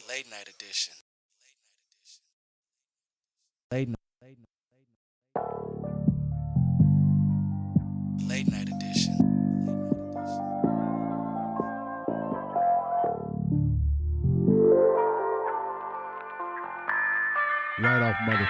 Late night edition. Late night edition. Right off mother.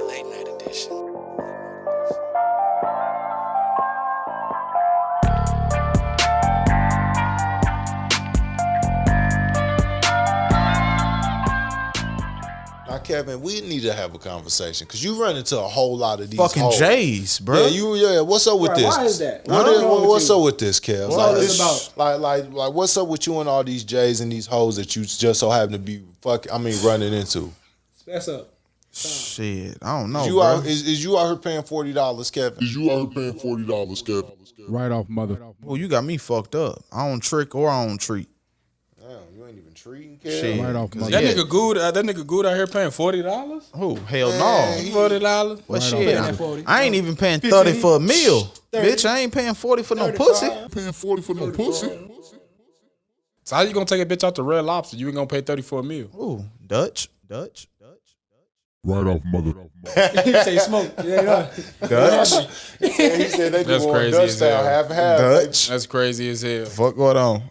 Late night edition. Now, Kevin, we need to have a conversation because you run into a whole lot of these Fucking hoes. J's, bro. Yeah. What's up with Right, this? why is that? What's up with this, Kev? What's all this about? Like, what's up with you and all these J's and these hoes that you just so happen to be running into? That's up. Shit, I don't know, You bro. is you out here paying $40, Kevin? Right off mother. Well, you got me fucked up. I don't trick or I don't treat. Damn, you ain't even treating, Kev. Shit. Right off mother. That Yeah. nigga good out here paying $40. Oh, hell Man, no. $40. Well, Right shit, off I, mother. 40. I ain't even paying 30 for a meal. 30. Bitch, I ain't paying 40 for no 35. pussy. So how you gonna take a bitch out to Red Lobster? You ain't gonna pay 30 for a meal. Ooh, Dutch. Right off mother. You say smoke. Yeah, Dutch. He said they That's do crazy Dutch as style, hell. half and half. Dutch. That's crazy as hell. Fuck going on.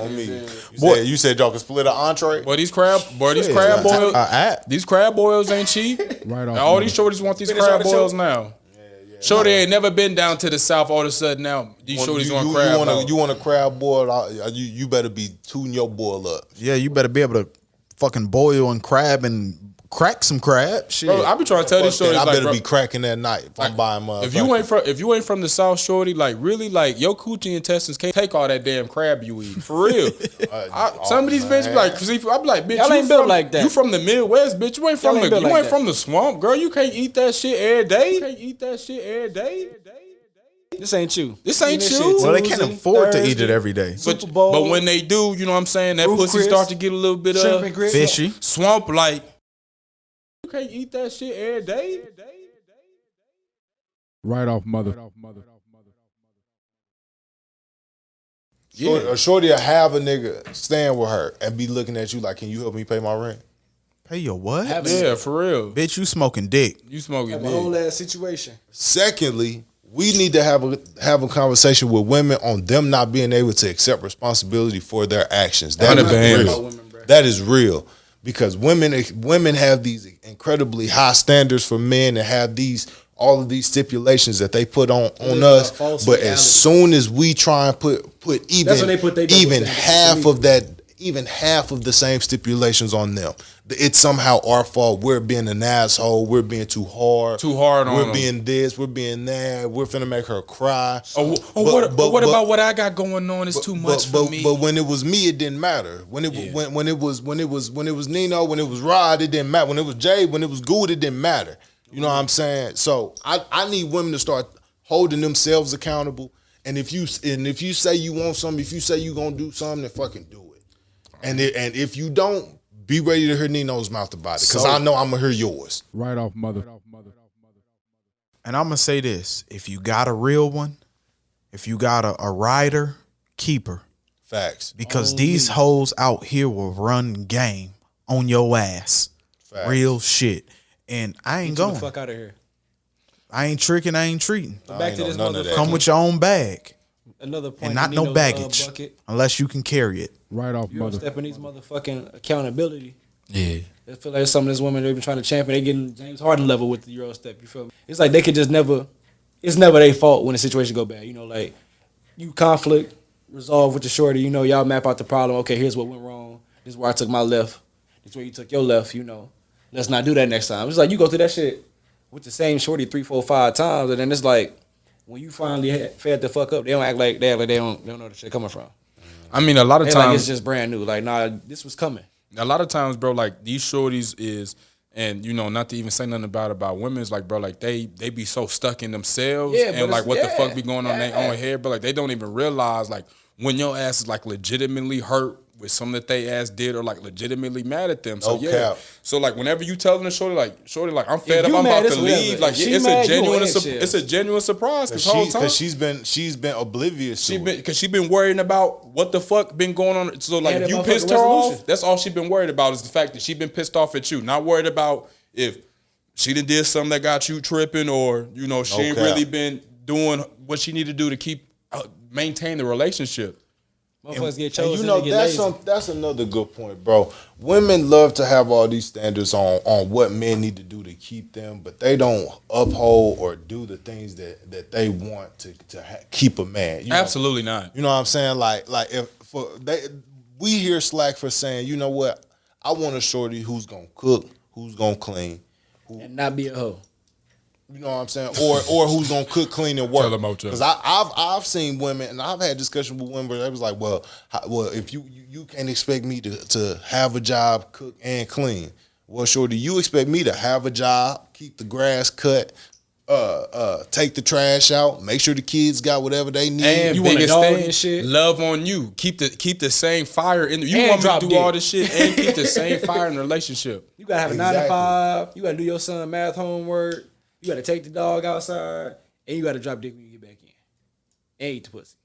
On me. Boy. You said y'all can split an entree? Boy, these crab boils, App. these crab boils ain't cheap. Right off All mother. these shorties want these Finish crab all the boils show. now. Shorty ain't never been down to the south. All of a sudden now, these shorties want crab boils. You want a crab boil? You better be tuning your boil up. Yeah, you better be able to fucking boil and crab and crack some crab. Shit. Bro, I be trying to tell these Fuck that, shorties I like, better bro, be cracking that night if I'm buying my. if you ain't from the south, shorty, like really, like your coochie intestines can't take all that damn crab you eat for real. Some of these bitches be like, cause I be like, bitch, Y'all you ain't built from, like that. You from the Midwest, bitch. You ain't from Y'all ain't the built like that. from the swamp, girl. You can't eat that shit every day. You can't eat that shit every day. This ain't you. This ain't Eating you. shit Well, they can't Tuesday, afford to eat Thursday, it every day. Super Bowl. But when they do, you know what I'm saying? That Roof pussy Chris, start to get a little bit shrimp and grits. Fishy. swamp like. You can't eat that shit every day. Right off mother. A shorty will have a nigga stand with her and be looking at you like, can you help me pay my rent? Pay your what? Yeah, for real. Bitch, you smoking dick. You smoking Have a whole dick. ass situation. Secondly, we need to have a conversation with women on them not being able to accept responsibility for their actions. That is 100%. real. That is real because women have these incredibly high standards for men and have all of these stipulations that they put on us. false But reality. as soon as we try and put That's when they put their double even standards. half of that. Even half of the same stipulations on them, it's somehow our fault. We're being an asshole. We're being too hard. Too hard on We're them. being this. We're being that. We're finna make her cry. What about what I got going on is too much for me? But when it was me, it didn't matter. When it was Nino, when it was Rod, it didn't matter. When it was Jay, when it was Gude, it didn't matter. You know what I'm saying? So I need women to start holding themselves accountable. And if you say you want something, if you say you gonna do something, then fucking do it. And if you don't, be ready to hear Nino's mouth about it, because I know I'm gonna hear yours. Right off mother. And I'm going to say this. If you got a real one, if you got a rider, keep her. Facts. Because these hoes out here will run game on your ass. Facts. Real shit. And I ain't Get the going. fuck out of here. I ain't tricking. I ain't treating. Back ain't to this on none of that. motherfucker. Come with your own bag. Another point. And not in no Nino's, baggage. bucket. Unless you can carry it. Right off You don't mother. step in these motherfucking accountability. Yeah. I feel like some of these women they've been trying to champion. They getting James Harden level with the Euro step. You feel me? It's like they could just never. It's never their fault when the situation go bad. You know, like you conflict, resolve with the shorty. You know, y'all map out the problem. Okay, here's what went wrong. This is where I took my left. This is where you took your left. You know, let's not do that next time. It's like you go through that shit with the same shorty 3, 4, 5 times, and then it's like when you finally fed the fuck up, they don't act like they don't know where the shit coming from. I mean, a lot of They times like it's just brand new. Like, nah, this was coming. a lot of times, bro, like these shorties is, and you know, not to even say nothing about women, is like, bro, like they be so stuck in themselves Yeah, but and like it's- what the yeah, fuck be going on in their yeah. own head, but like they don't even realize like when your ass is like legitimately hurt with something that they ass did or like legitimately mad at them. So No yeah. cap. So like whenever you telling the shorty like I'm fed up, you I'm mad, about it's to whatever. leave. Like If she it's mad, a you genuine on eggshells. it's a genuine surprise because whole time. She's been oblivious to it. Because she been worrying about what the fuck been going on. So like, And if that you motherfucking pissed her resolution. off, that's all she been worried about is the fact that she been pissed off at you. Not worried about if she done did something that got you tripping, or you know she ain't cap. really been doing what she need to do to keep maintain the relationship. Motherfuckers get And chosen. you know, they get lazy. that's another good point, bro. Women love to have all these standards on what men need to do to keep them, but they don't uphold or do the things that they want to keep a man. You know? Absolutely not. You know what I'm saying? Like we hear slack for saying, you know what? I want a shorty who's gonna cook, who's gonna clean, and not be a hoe. you know what I'm saying, or who's gonna cook, clean, and work. Tell 'em, Ocho. Because I've seen women, and I've had discussions with women where they was like, well, if you can't expect me to have a job, cook and clean. Well, shorty, you expect me to have a job, keep the grass cut, take the trash out, make sure the kids got whatever they need. And You want a biggest dog thing, and shit? love on you. Keep the same fire in the. You And want me to drop do dick. all this shit and keep the same fire in the relationship. You gotta have a 9 to 5. You gotta do your son math homework. You gotta take the dog outside, and you gotta drop dick when you get back in, and eat the pussy.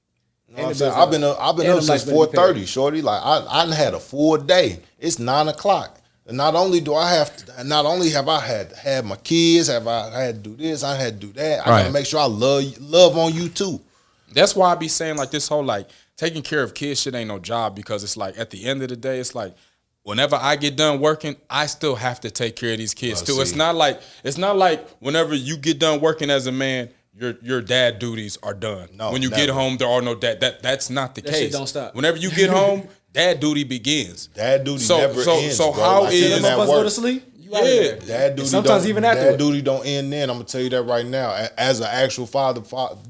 You know what I'm saying? I've been up And them since lights better be 4:30, shorty. Like I done had a full day. It's 9:00. And not only have I had my kids, have I had to do this, I had to do that. I Right. gotta make sure I love on you too. That's why I be saying like this whole like taking care of kids shit ain't no job, because it's like at the end of the day, it's like whenever I get done working, I still have to take care of these kids too. see. It's not like whenever you get done working as a man, your dad duties are done. No, when you never. get home, there are no dad. That's not the That case. shit don't stop. Whenever you get home, dad duty begins. Dad duty So- never so- ends. so bro. how I seen is- them Them at motherfuckers go work. to sleep. You outta Yeah. there. Dad duty Sometimes don't, even dad after. duty don't end then. I'm gonna tell you that right now. As an actual father,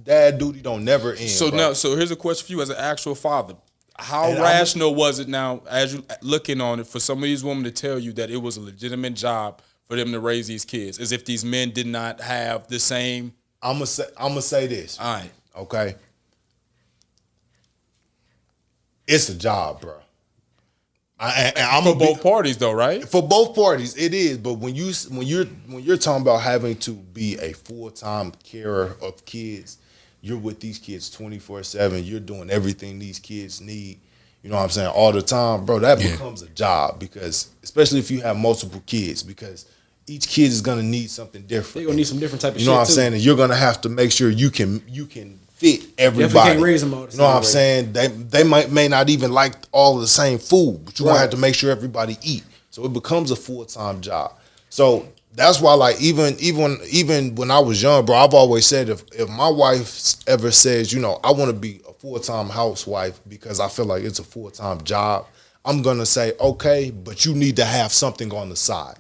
dad duty don't never end. So bro. now, so here's a question for you as an actual father. How And rational was it now, as you looking on it, for some of these women to tell you that it was a legitimate job for them to raise these kids, as if these men did not have the same? I'm gonna say this. All right. Okay. It's a job, bro. I'm For both parties, though, right? For both parties, it is. But when you're talking about having to be a full-time carer of kids, you're with these kids 24/7. You're doing everything these kids need. You know what I'm saying? All the time, bro. That becomes a job, because especially if you have multiple kids, because each kid is gonna need something different. They gonna need some different type of You know shit what I'm too. saying? And you're gonna have to make sure you can fit everybody. Definitely can't raise them all the You know what same I'm way. saying? They may not even like all of the same food, but you're gonna Right. have to make sure everybody eat. So it becomes a full-time job. So that's why, like, even when I was young, bro, I've always said if my wife ever says, you know, I want to be a full-time housewife because I feel like it's a full-time job, I'm gonna say, okay, but you need to have something on the side.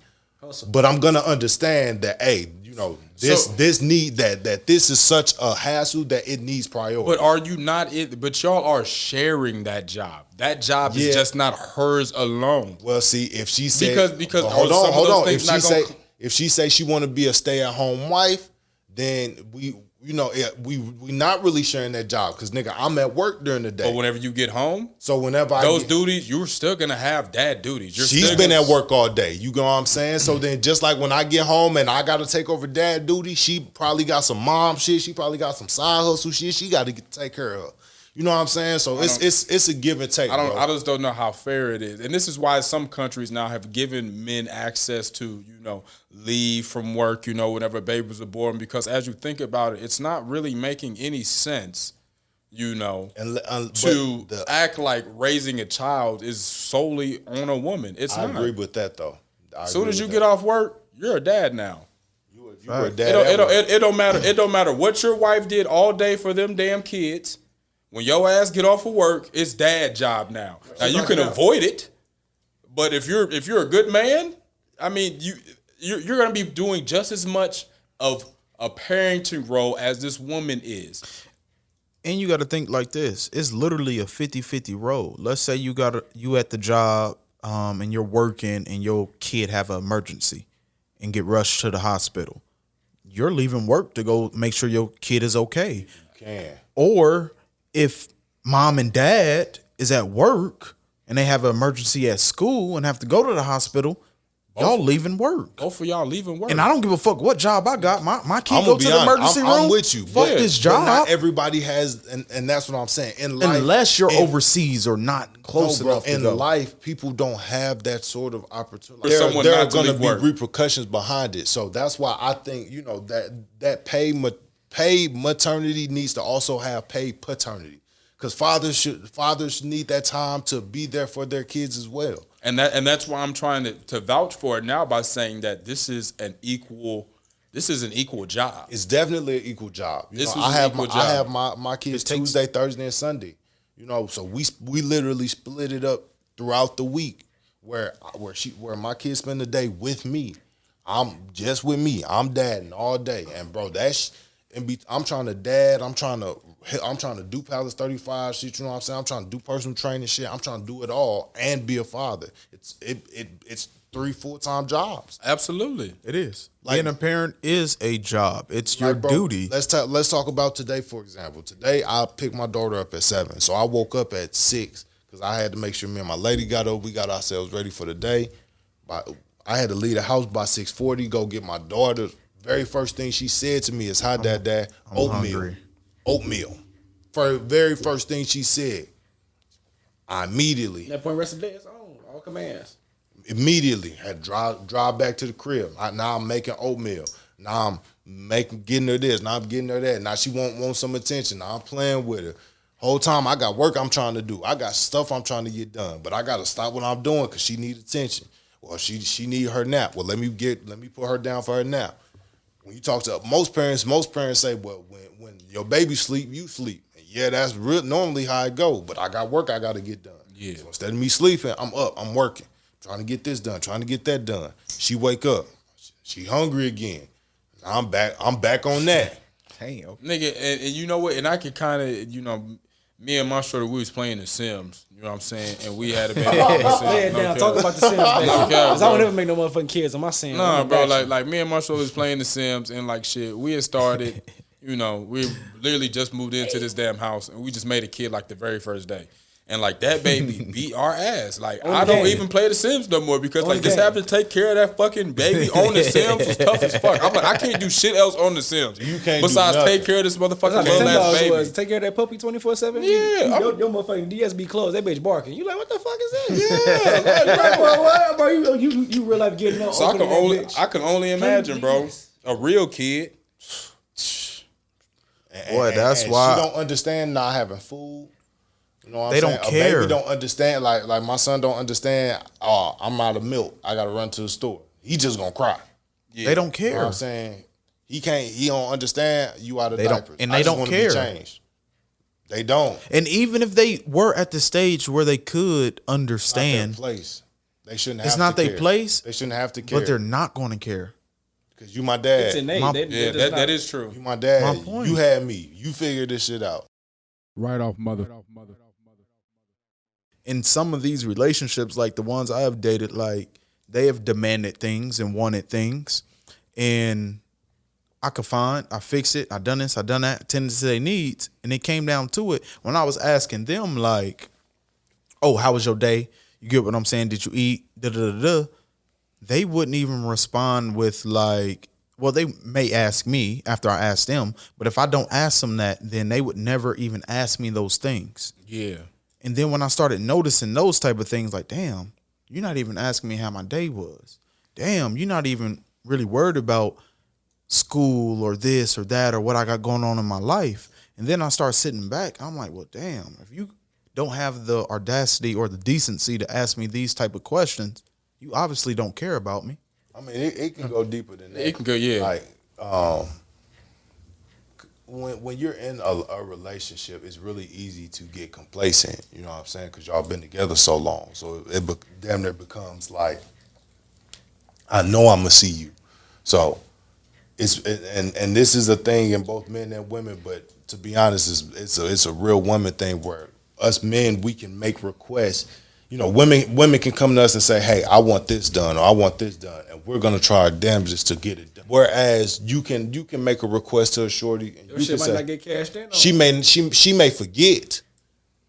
But I'm gonna understand that, hey, you know, this need that this is such a hassle that it needs priority. But are you not it? But y'all are sharing that job. That job is Yeah. just not hers alone. Well, see, if she said Because well, hold are on, some of hold those on. things If she not say if she say she want to be a stay-at-home wife, then we not really sharing that job, because nigga, I'm at work during the day. But whenever you get home, So whenever those duties, you're still gonna have dad duties. she's still been gonna- at work all day. You know what I'm saying? So then, just like when I get home and I got to take over dad duty, she probably got some mom shit. She probably got some side hustle shit. She got to take care of. You know what I'm saying? So it's a give and take. Bro. I just don't know how fair it is. And this is why some countries now have given men access to, leave from work, whenever babies are born, because as you think about it, it's not really making any sense, to act like raising a child is solely on a woman. It's I not. agree with that though. As soon as you get off work, you're a dad now. you're a dad. It don't matter. It don't matter what your wife did all day for them damn kids. When your ass get off of work, it's dad job now. Now you can avoid it, but if you're a good man, I mean, you're going to be doing just as much of a parenting role as this woman is. And you got to think like this. It's literally a 50-50 role. Let's say you at the job and you're working and your kid have an emergency and get rushed to the hospital. You're leaving work to go make sure your kid is okay. Can. Or if mom and dad is at work and they have an emergency at school and have to go to the hospital, y'all leaving work. Both of y'all leaving work. And I don't give a fuck what job I got. My kid I'm go gonna to be the honest. emergency room. I'm with you. Fuck this job. But not everybody has, and that's what I'm saying. In life, Unless you're overseas or not close enough to in go. life, people don't have that sort of opportunity. For someone There are not to going to leave be work. repercussions behind it. So that's why I think that paid maternity needs to also have paid paternity, because fathers need that time to be there for their kids as well. And that's why I'm trying to vouch for it now by saying that this is an equal job. It's definitely an equal job. I have my kids Tuesday, Thursday, and Sunday. So we literally split it up throughout the week where my kids spend the day with me. I'm just with me. I'm dadding all day, and bro, I'm trying to dad. I'm trying to do Palace 35 shit. You know what I'm saying? I'm trying to do personal training shit. I'm trying to do it all and be a father. It's 3 full-time jobs. Absolutely. It is. Being a parent is a job. It's your Bro, duty. Let's talk about today, for example. Today, I picked my daughter up at 7. So I woke up at 6 because I had to make sure me and my lady got up. We got ourselves ready for the day. I had to leave the house by 6:40, go get my daughter. Very first thing she said to me is, "Hi, Dad, I'm oatmeal." hungry. Oatmeal. For very first thing she said, I immediately That point, rest of the day, it's on. All commands. had to drive back to the crib. Now I'm making oatmeal. Now I'm getting her this. Now I'm getting her that. Now she want some attention. Now I'm playing with her. Whole time I got work I'm trying to do. I got stuff I'm trying to get done. But I got to stop what I'm doing because she needs attention. Well, she need her nap. Well, let me put her down for her nap. When you talk to most parents say, well, when your baby sleep, you sleep. And yeah, that's normally how it go. But I got work I got to get done. Yeah. So instead of me sleeping, I'm up. I'm working. Trying to get this done. Trying to get that done. She wake up. She hungry again. I'm back on that. Damn. Nigga, and you know what? And I could kind of, me and my shorty, we was playing The Sims. You know what I'm saying? And we had a baby. Lay it down. Talk about the Sims, baby. Because I don't ever make no motherfucking kids on my Sims. Nah, bro, like me and my shorty was playing The Sims and like shit. We had started, we literally just moved into this damn house and we just made a kid like the very first day. And like that baby beat our ass. Like I don't even play The Sims no more because like just having to take care of that fucking baby on The Sims was tough as fuck. I'm like, I can't do shit else on The Sims. You can't besides do take care of this motherfucking little ass baby. Take care of that puppy 24/7. Yeah, your motherfucking DSB closed. That bitch barking. You like, what the fuck is this? Yeah, bro, you real life getting up. So I can only imagine, bro, a real kid. Boy, that's why she don't understand not having food. You know what I'm They saying? don't care. A baby don't understand. Like my son don't understand. Oh, I'm out of milk. I gotta run to the store. He just gonna cry. they don't You care. know what I'm saying? He can't. He don't understand you out of They don't- diapers. and I they just don't wanna care. Be changed. They don't. And even if they were at the stage where they could Not their understand, place. They shouldn't have. it's not to their care. place, They shouldn't have to care. but they're not going to care. Because you my dad. It's innate. My- They just That not- is true. You my dad. My point. You had me. You figured this shit out. Right off mother. In some of these relationships, like the ones I have dated, like they have demanded things and wanted things, and I fix it, I done this, I done that, attended to their needs, and it came down to it when I was asking them like, "Oh, how was your day? You get what I'm saying? Did you eat?" Da da da da. They wouldn't even respond with like, well, they may ask me after I ask them, but if I don't ask them that, then they would never even ask me those things. Yeah. And then when I started noticing those type of things, like, damn, you're not even asking me how my day was. Damn, you're not even really worried about school or this or that or what I got going on in my life. And then I start sitting back. I'm like, well, damn, if you don't have the audacity or the decency to ask me these type of questions, you obviously don't care about me. I mean, it can go deeper than that. It can go, yeah. Like, when you're in a relationship, it's really easy to get complacent. You know what I'm saying? Because y'all been together so long, so it damn near becomes like, I know I'm gonna see you. So and this is a thing in both men and women, but to be honest, it's a real woman thing where us men, we can make requests. You know, women can come to us and say, hey, I want this done or I want this done, and we're gonna try our damnedest to get it done. Whereas you can make a request to a shorty and Your you shit can might say, not get cashed in on. she may forget.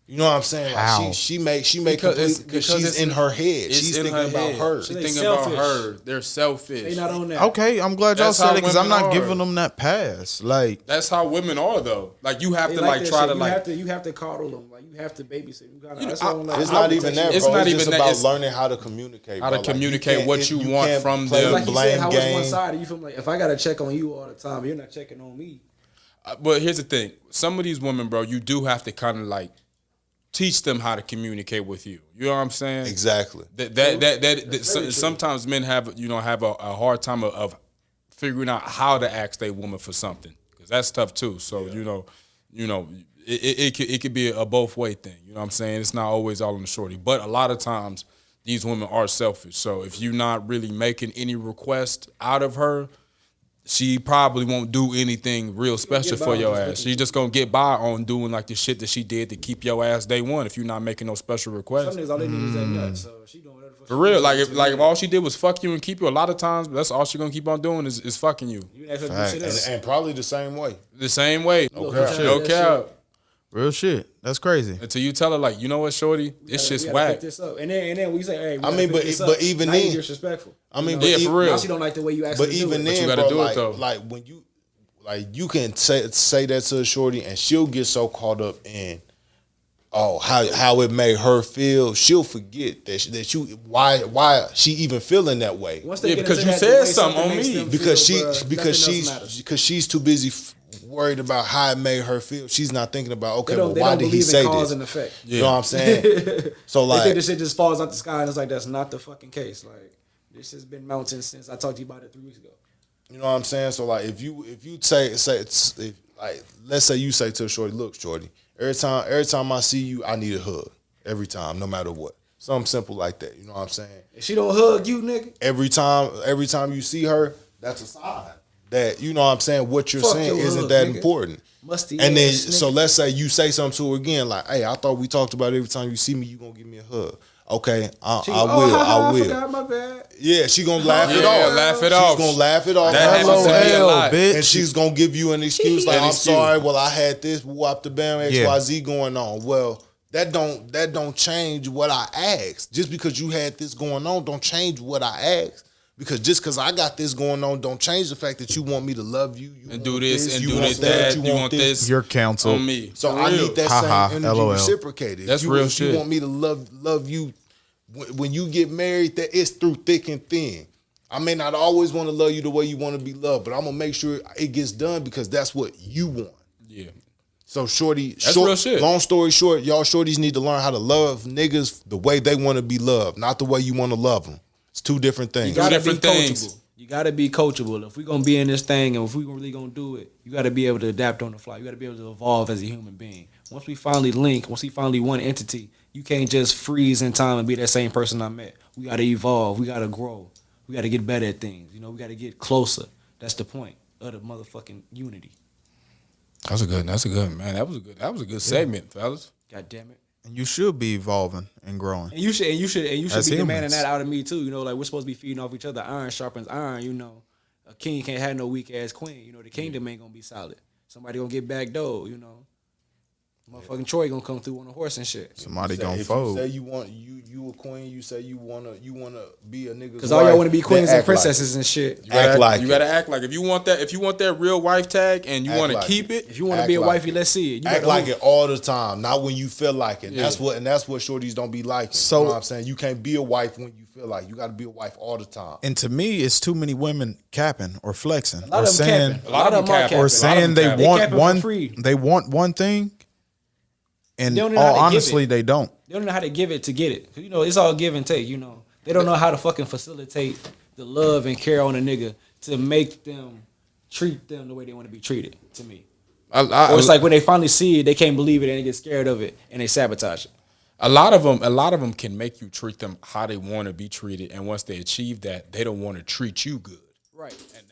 You know what I'm saying? Like How? she may Because because she's in her head. It's She's in thinking her about head. her. She's They thinking about selfish. her. They're selfish. They not on that. Okay, I'm glad y'all That's said how it because I'm women not are. giving them that pass. Like, That's how women are, though. Like you have They to like that try shit. to you like. have to you have to coddle them. Like you have to babysit. You gotta, You know, that's why I don't like. It's I not would even take that, shit. It's bro. not It's even just that. about It's- learning how to communicate. How to bro. Like, communicate can't- what you you want can't from play them. the Like you said, blame how it's one game. sided. You feel like if I gotta check on you all the time, but you're not checking on me. But here's the thing: some of these women, bro, you do have to kind of like teach them how to communicate with you. You know what I'm saying? Exactly. Sometimes men have a hard time of figuring out how to ask their woman for something because that's tough too. So it could be a both way thing. You know what I'm saying? It's not always all on the shorty, but a lot of times these women are selfish. So if you're not really making any request out of her, she probably won't do anything real special by for on your just ass. looking She's just gonna get by on doing like the shit that she did to keep your ass day one if you're not making no special Some requests. niggas all they need is that nut. So she doing whatever the fuck For she real, wants like to if all she did was fuck you and keep you, a lot of times that's all she gonna keep on doing is fucking you. You ask her to do shit else. And probably the same way. The same way. Okay. No cap. real shit. That's crazy. Until you tell her like, you know what, shorty, this shit's We gotta pick whack. this up. And then we say, hey, we I gotta mean, pick but- this but up. even Now you then- disrespectful. I mean, You know? but Yeah, e- for real. Now she don't like the way you ask her But to do even it. then, you gotta bro, do it, like, though. like when you can say that to a shorty and she'll get so caught up in how it made her feel, she'll forget that you why she even feeling that way. Once they Yeah, get because into you that, said the way something on makes me. them Because feel, bruh, because she's too busy worried about how it made her feel. She's not thinking about okay, They well, don't, why they don't did he believe say in cause this? and effect. You know what I'm saying? So They think like, this shit just falls out the sky and it's like that's not the fucking case. Like this has been mounting since I talked to you about it 3 weeks ago. you know what I'm saying? So like, if you say if, like, let's say you say to a shorty, look, shorty, every time I see you, I need a hug. Every time, no matter what. Something simple like that. You know what I'm saying? If she don't hug you, nigga, Every time you see her, that's a sign that, you know what I'm saying, what you're Fuck saying your isn't hug, that nigga. important. musty And then, ass so nigga. let's say you say something to her again, like, hey, I thought we talked about every time you see me, you gonna give me a hug. Okay, I She- will. I I will. forgot, my bad. Yeah, she gonna laugh it Yeah, off. laugh it she's off. gonna laugh it off. That happens to me a LOL, lot. bitch. And she's gonna give you an excuse like, An I'm excuse. sorry, well, I had this whoop the bam Yeah. XYZ going on. Well, that don't change what I asked. Just because you had this going on, don't change what I asked. Because just because I got this going on, don't change the fact that you want me to love you. You And want do this and you do want this, that. You want this You're canceled. on me. So For I real. need that Haha, same energy LOL. reciprocated. That's if you, real if shit. you want me to love you when you get married, that it's through thick and thin. I may not always want to love you the way you want to be loved, but I'm gonna make sure it gets done because that's what you want. Yeah. So shorty, That's real shit. long story short, y'all shorties need to learn how to love niggas the way they want to be loved, not the way you want to love them. It's two different things. You gotta be different things. coachable. You gotta be coachable. If we're gonna be in this thing and if we really gonna do it, you gotta be able to adapt on the fly. You gotta be able to evolve as a human being. Once we finally link, once we finally one entity, you can't just freeze in time and be that same person I met. We gotta evolve. We gotta grow. We gotta get better at things. You know, we gotta get closer. That's the point of the motherfucking unity. That's a good man. That was a good segment, fellas. God damn it. And you should be evolving and growing. And you should As be demanding humans. that out of me too. You know, like we're supposed to be feeding off each other. Iron sharpens iron. You know, a king can't have no weak ass queen. You know, the kingdom ain't gonna be solid. Somebody gonna get backdoored. You know, motherfucking Troy gonna come through on a horse and shit. Somebody Say- gonna if fold. You say you want you a queen. You say you wanna be a nigga. Because all y'all want to be queens and princesses and shit. You gotta Act like you it. gotta act like if you want that real wife tag and you Act want to like keep it. it. If you want to Act be a like wifey, it. let's see it. You Act better like hoop. it all the time, not when you feel like it. Yeah. That's what shorties don't be liking. So- you know what I'm saying? You can't be a wife when you feel like you got to be a wife all the time. And to me, it's too many women capping or flexing A lot or of them saying capping. A lot of them are capping. or A lot of saying them they capping. They want capping for one. free. They want one thing, and They don't know how all to give honestly, it. they don't. They don't know how to give it to get it. You know, it's all give and take. You know, they don't know how to fucking facilitate the love and care on a nigga to make them treat them the way they want to be treated. To me, or it's like when they finally see it, they can't believe it and they get scared of it and they sabotage it. A lot of them can make you treat them how they want to be treated, and once they achieve that, they don't want to treat you good. Right. And